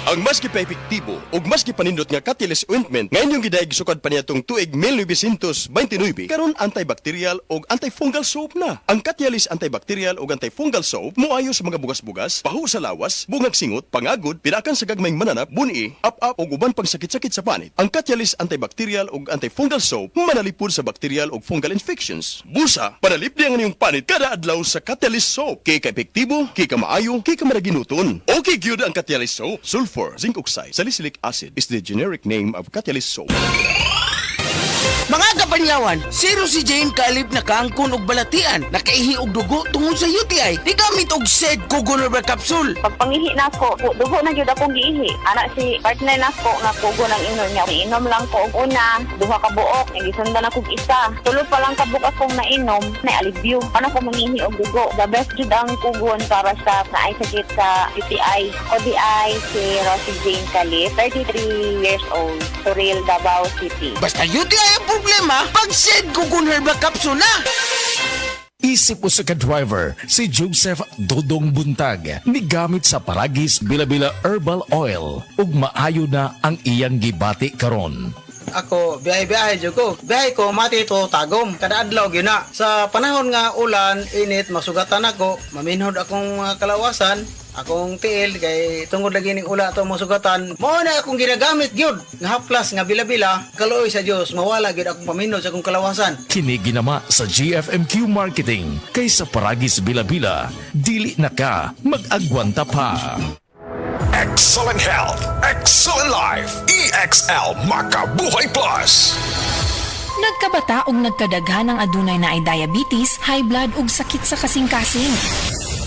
Ang mas epektibo ug mas gipanindot nga Catalyst ointment ngayon yung gidaig sukad pa niya tong tuig 1929 karon antibacterial ug antifungal soap na. Ang Catalyst antibacterial ug antifungal soap moayo sa mga bugas-bugas, pahu sa lawas, bungag singot, pangagod, pinakan sa gagmayng mananap, buni, up-up ug uban pang sakit-sakit sa panit. Ang Catalyst antibacterial ug antifungal soap manalipod sa bacterial ug fungal infections. Busa, panalipdi ang inyong panit kada adlaw sa Catalyst soap. Kay ka-epektibo, kay ka maayo, kay ka maraginuton. Okay gyud ang Catalyst soap. Sulfur, zinc oxide, salicylic acid is the generic name of Catalyst soap. Mga kapanyawan, zero si Jane kalip na kaangkon og balatian, nakaihi og dugo tungod sa UTI. Di gamit og SED Kugonerba capsule. Pag pangihi na ko, dugo na gyud akong giihi. Ana si partner na ko nga kugo ng inom niya. Inom lang ko og una, duha ka buok, gisundan ako og isa. Tulo pa lang ka buok akong nainom, na alivio. Ano ko mangihi og dugo? The best jud ang kugon para sa naay sakit sa UTI. ODI si Rosie Jane Calip, 33 years old, Suril, Davao City. Basta UTI ang problema, pag SED Kugonerba capsule na. Isip mo sa ka-driver, si Joseph Dodong Buntag, migamit sa Paragis Bila-Bila Herbal Oil, ug maayo na ang iyang gibati karon. Ako, biyahe-biyahe jud ko. Biyahe ko mati to tagom kada adlaw gyud na. Sa panahon nga ulan, init, masugatan ako, maminhod akong kalawasan, akong tiil kay tungod lagi ning ula to masugatan. Mao na akong ginagamit gyud nga haplas nga bila-bila. Kaluoy sa Dios, mawala gyud akong paminhod sa akong kalawasan. Kini ginama sa GFMQ Marketing, kay sa Paragis Bila-Bila, dili na ka mag-agwanta pa. Excellent health, excellent life. EXL Makabuhay Plus. Nagkabata og nagkadaghan ng adunay na ay diabetes, high blood ug sakit sa kasing-kasing.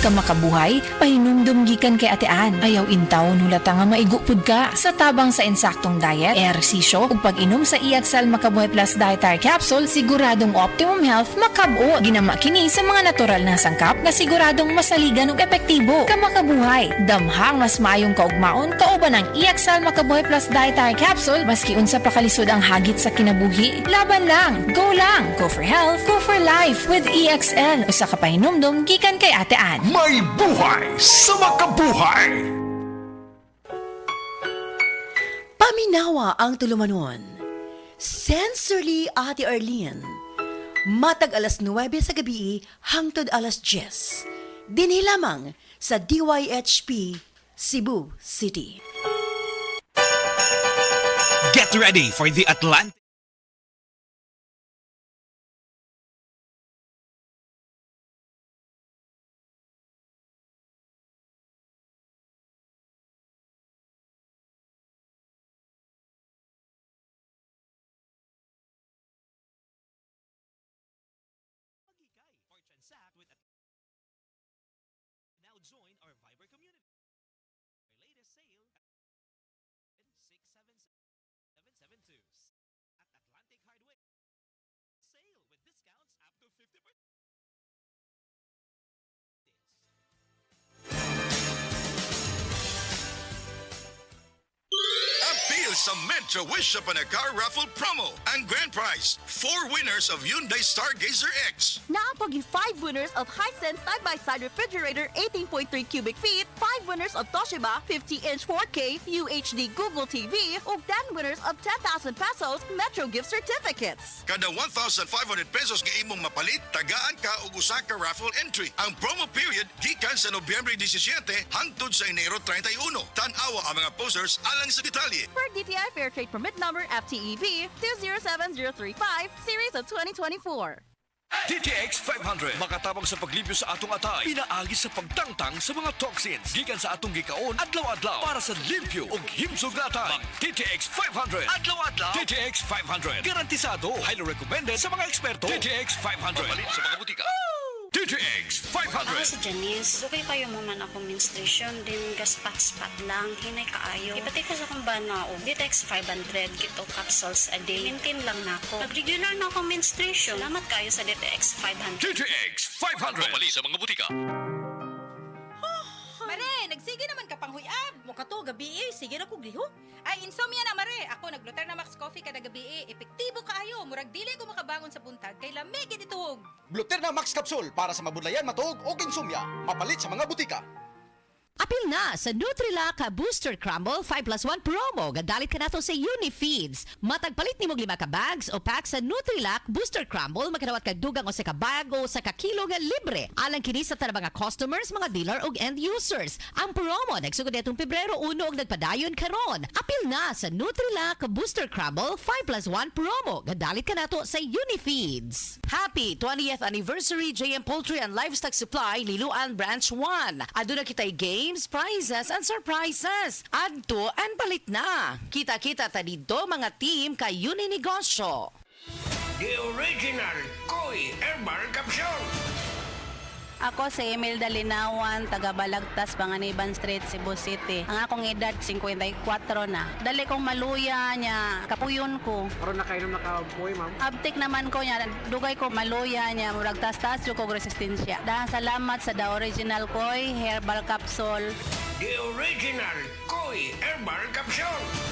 Kamakabuhay, pahinumdum gikan kay atean. Ayaw intawon hulata nga maigupod ka. Sa tabang sa insaktong diet, ehersisyo ug pag-inom sa EXL Makabuhay Plus Dietary Capsule, siguradong optimum health makab-o. Ginama kini sa mga natural na sangkap na siguradong masaligan ug epektibo. Kamakabuhay, damhang mas maayong kaugmaon kauban ang EXL Makabuhay Plus Dietary Capsule maski unsa pa kalisod ang hagit sa kinabuhi. Laban lang, go for health, go for life with EXL. Usa ka pahinumdum gikan kay atean. May buhay sa makabuhay. Paminawa ang tulumanon. Sensorily Ate Arlene. Matag alas 9 sa gabi hangtod alas 10. Dinhi lamang sa DYHP Cebu City. Get ready for the Atlantic now join our Viber community. Our latest sale at 67772 at Atlantic Hardware. Sale with discounts up to 50%. Appeal sa Metro Wish Upon a Car Raffle promo. Ang grand prize, 4 winners of Hyundai Stargazer X. Naapagi 5 winners of Hisense side-by-side refrigerator 18.3 cubic feet, 5 winners of Toshiba 50-inch 4K UHD Google TV, ug 10 winners of 10,000 pesos Metro gift certificates. Kada 1,500 pesos nga imong mapalit, tagaan ka og usa ka raffle entry. Ang promo period gikan sa Nobyembre 17 hangtod sa Enero 31. Tan-awa ang mga posters alang sa detalye. Per DTI Fair Trade Permit Number FTEB 207035 Series of 2024. DTX 500 makatabang sa paglibyo sa atong atay, pinaagi sa pagtangtang sa mga toxins gikan sa atong gikaon adlaw-adlaw para sa limpyo ug himsog na atay. DTX 500 adlaw-adlaw. DTX 500 garantisado, highly recommended sa mga eksperto. DTX 500 mabalit sa mga butika. DTX 500. Ako si Janice. Dugay kayo mo man ako menstruation, din gaspat-spat lang, hinay kaayo. Ipatay ko sa kumbana o DTX 500, kito capsules a day. Maintain lang na ako. Pag-regular na ako menstruation, salamat kayo sa DTX 500. DTX 500 mabalit sa mga butika. Mare, nagsige naman ka pang huyab. Mukha to, gabi sige na kong lihok. Ay, insomnia na, Mare. Ako, naglutar na Max Coffee kada gabi epektibo kaayo. Murag dili ko makabangon sa buntag, kay lamig ituhog. Gluterna Max Capsule para sa mabudlayan, matuog o insomnia. Mapalit sa mga butika. Apil na sa Nutrilak Booster Crumble 5+1 promo. Gadalit ka na to sa Unifeeds. Matagpalit ni mo 5 ka bags o pack sa Nutrilak Booster Crumble, makadawat ka dugang o sa ka bag o sa ka kilo nga libre. Alang kini sa tanang mga customers, mga dealer o end users. Ang promo nagsugod itong Pebrero 1 og nagpadayon karon. Apil na sa Nutrilak Booster Crumble 5+1 promo. Gadalit ka na to sa Unifeeds. Happy 20th anniversary JM Poultry and Livestock Supply Liloan Branch 1. Aduna kitay games, prizes, and surprises. Adto and palit na. Kita-kita ta dito mga team kay Uninegosyo. The original Koi Herbal Capsule. Ako si Imelda Linawan, taga Balagtas, Panganiban Street, Cebu City. Ang akong edad 54 na. Dali kong maluya niya, kapuyon ko. Pero nakainom na kapoy, ma'am. Abtik naman ko niya, dugay ko maluya niya, murag tas-tas yung kong resistensya. Dahil salamat sa The Original Koi Herbal Capsule. The original Koi Herbal Capsule.